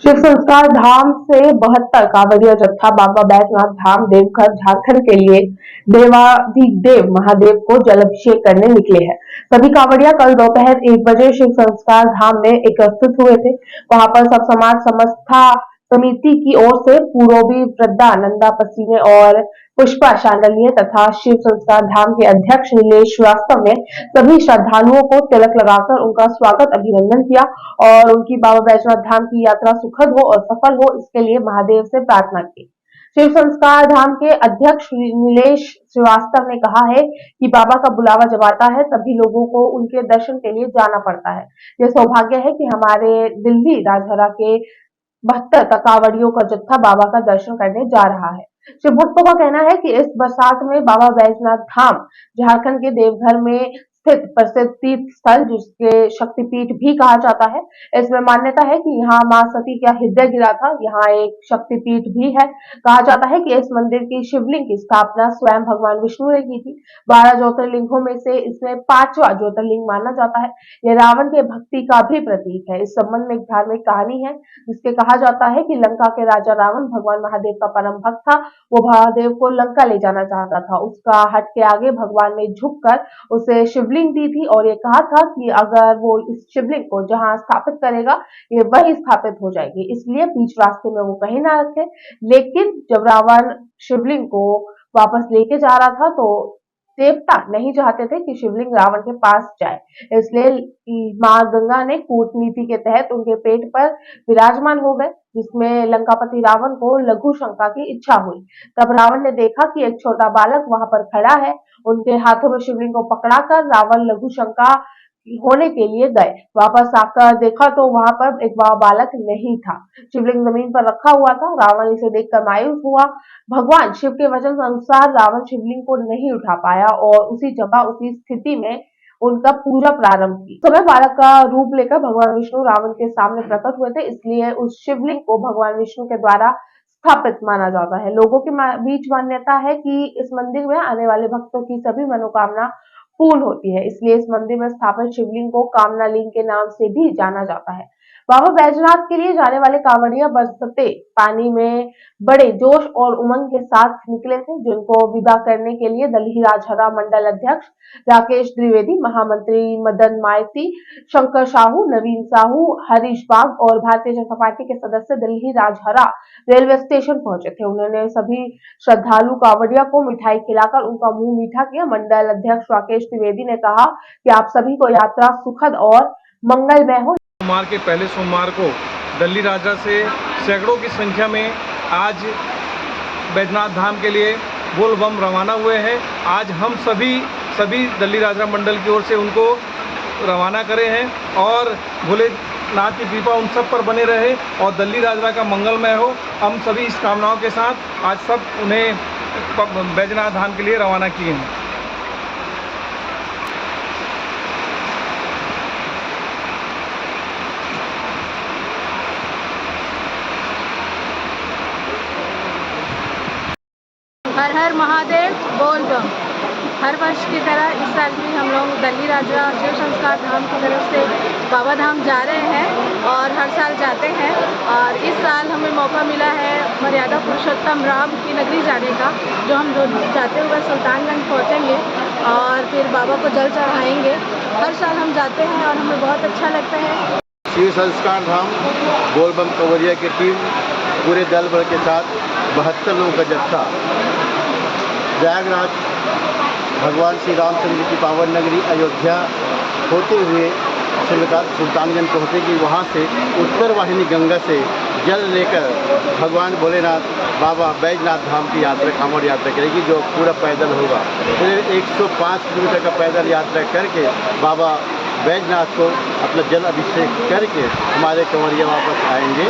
शिव संस्कार धाम से 72 कांवड़िया जत्था बाबा बैजनाथ धाम देवघर झारखंड के लिए देवाधिदेव महादेव को जलाभिषेक करने निकले हैं। सभी कांवड़िया कल दोपहर 1 बजे शिव संस्कार धाम में एकत्रित हुए थे। वहां पर सब समाज समस्ता समिति की ओर से पूर्वी वृद्धा नंदा पसीने और पुष्पा शांडल्य तथा शिव संस्कार धाम के अध्यक्ष नीलेश श्रीवास्तव ने सभी श्रद्धालुओं को तिलक लगाकर उनका स्वागत अभिनंदन किया और उनकी बाबा बैजनाथ धाम की यात्रा सुखद हो और सफल हो, इसके लिए महादेव से प्रार्थना की। शिव संस्कार धाम के अध्यक्ष नीलेश श्रीवास्तव ने कहा है कि बाबा का बुलावा जब आता है तभी लोगों को उनके दर्शन के लिए जाना पड़ता है। यह सौभाग्य है कि हमारे दिल्ली राजहरा के 72 कांवड़ियों का जत्था बाबा का दर्शन करने जा रहा है। शिव भक्तों का कहना है कि इस बरसात में बाबा बैजनाथ धाम झारखंड के देवघर में स्थित प्रसिद्ध तीर्थ स्थल जिसके शक्तिपीठ भी कहा जाता है। इसमें मान्यता है कि यहाँ मां सती का हृदय गिरा था। यहाँ एक शक्तिपीठ भी है। कहा जाता है कि इस मंदिर की शिवलिंग की स्थापना स्वयं भगवान विष्णु ने की थी। 12 ज्योतिर्लिंगों में से इसमें 5वां ज्योतिर्लिंग माना जाता है। यह रावण के भक्ति का भी प्रतीक है। इस संबंध में एक धार्मिक कहानी है जिसके कहा जाता है कि लंका के राजा रावण भगवान महादेव का परम भक्त था। वो महादेव को लंका ले जाना चाहता था। उसका हट के आगे भगवान ने झुककर उसे शिवलिंग दी थी और ये कहा था कि अगर वो इस शिवलिंग को जहां स्थापित करेगा ये वही स्थापित हो जाएगी, इसलिए बीच रास्ते में वो कहीं ना रखे। लेकिन जब रावण शिवलिंग को वापस लेके जा रहा था तो देवता नहीं चाहते थे कि शिवलिंग रावण के पास जाए, इसलिए मां गंगा ने कूटनीति के तहत उनके पेट पर विराजमान हो गए, जिसमें लंकापति रावण को लघु शंका की इच्छा हुई। तब रावण ने देखा कि एक छोटा बालक वहां पर खड़ा है। उनके हाथों में शिवलिंग को पकड़ाकर रावण लघु शंका होने के लिए गए। वापस आकर देखा तो वहां पर एक बालक नहीं था। शिवलिंग जमीन पर रखा हुआ था। रावण इसे देखकर मायूस हुआ। भगवान शिव के वचन अनुसार रावण शिवलिंग को नहीं उठा पाया और उसी जगह उसी स्थिति में उनका पूजा प्रारंभ की। समय बालक का रूप लेकर भगवान विष्णु रावण के सामने प्रकट हुए थे, इसलिए उस शिवलिंग को भगवान विष्णु के द्वारा स्थापित माना जाता है। लोगों के बीच मान्यता है कि इस मंदिर में आने वाले भक्तों की सभी मनोकामना पूर्ण होती है, इसलिए इस मंदिर में स्थापित शिवलिंग को कामना लिंग के नाम से भी जाना जाता है। बाबा बैजनाथ के लिए जाने वाले कांवड़िया बरसते पानी में बड़े जोश और उमंग के साथ निकले थे, जिनको विदा करने के लिए दिल्ली राजहरा मंडल अध्यक्ष राकेश द्विवेदी, महामंत्री मदन माइती, शंकर साहू, नवीन साहू, हरीश बाग और भारतीय जनता पार्टी के सदस्य दिल्ली राजहरा रेलवे स्टेशन पहुंचे थे। उन्होंने सभी श्रद्धालु कांवड़िया को मिठाई खिलाकर उनका मुंह मीठा किया। मंडल अध्यक्ष राकेश द्विवेदी ने कहा कि आप सभी को यात्रा सुखद और मंगलमय हो। सोमवार के पहले सोमवार को दिल्ली राजा से सैकड़ों की संख्या में आज बैजनाथ धाम के लिए बोल बम रवाना हुए हैं। आज हम सभी दिल्ली राजा मंडल की ओर से उनको रवाना करे हैं और भोलेनाथ की कृपा उन सब पर बने रहे और दिल्ली राजा का मंगलमय हो। हम सभी इस कामनाओं के साथ आज सब उन्हें बैजनाथ धाम के लिए रवाना किए हैं। हर हर महादेव बोल बम। हर वर्ष की तरह इस साल भी हम लोग दिल्ली राजा शिव संस्कार धाम की तरफ से बाबा धाम जा रहे हैं और हर साल जाते हैं। और इस साल हमें मौका मिला है मर्यादा पुरुषोत्तम राम की नगरी जाने का, जो हम जाते हुए सुल्तानगंज पहुंचेंगे और फिर बाबा को जल चढ़ाएंगे। हर साल हम जाते हैं और हमें बहुत अच्छा लगता है। शिव संस्कार धाम बोल बम कांवड़िया की टीम पूरे दल बल के साथ 72 लोगों का जत्था प्रयागराज भगवान श्री रामचंद्र की पावन नगरी अयोध्या होते हुए सुल्तानगंज पहुँचेगी। वहाँ से उत्तर वाहिनी गंगा से जल लेकर भगवान भोलेनाथ बाबा बैजनाथ धाम की यात्रा कांवड़ यात्रा करेगी, जो पूरा पैदल होगा। फिर 105 किलोमीटर का पैदल यात्रा करके बाबा बैजनाथ को अपना जल अभिषेक करके हमारे कांवड़िया वापस आएंगे।